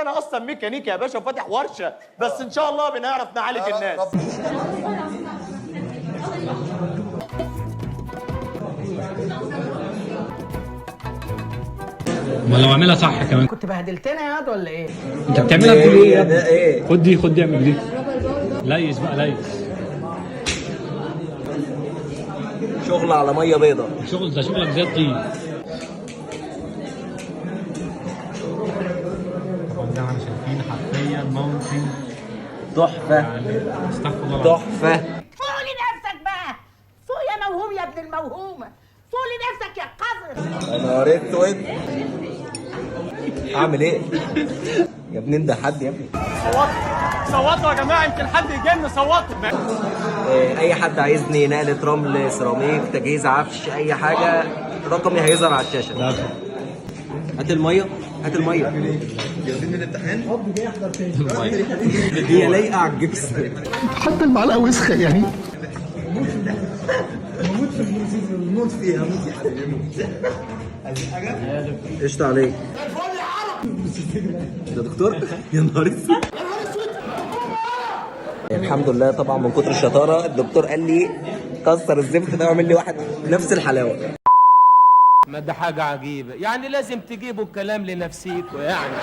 انا اصلا ميكانيكي يا باشا وفاتح ورشه، بس ان شاء الله بنعرف نعالج الناس. ما لو اعملها صح كمان. كنت بهدلتنا يا واد ولا ايه؟ انت بتعملها بتقول ايه يا ده ابني؟ ايه؟ خد دي خد دي اعمل دي. ليس بقى ليس. شغل على ميه بيضاء. شغل ده شغلك زي الطين. طبعا ده احنا شايفين حرفيا موطن تحفه. يعني استغفر الله العظيم. تحفه. فوق لنفسك بقى، فوق يا موهوم يا ابن الموهومه، فوق لنفسك يا قذر. انا قريت اسود. اعمل ايه؟ يا ابني انت حد يا ابني. صوتوا يا جماعه، يمكن حد يجي لنا. صوتوا. اي حد عايزني نقله رمل، سيراميك، تجهيز عفش، اي حاجه، رقمي هيظهر على الشاشه. هات الميه، هات الميه. جاهزين للامتحان؟ جاي احضر تاني. هي لايقه على الجبس. حتى المعلقه وسخه يعني. موت فيها، موت يا حبيبي، موت. عايزين حاجه؟ قشطه عليك. ده دكتور؟ يا نهار اسود. الحمد لله طبعا من كتر الشطاره الدكتور قال لي كسر الزفت ده واعمل لي واحد نفس الحلاوه. ما ده حاجة عجيبة، يعني لازم تجيبوا الكلام لنفسيكوا يعني.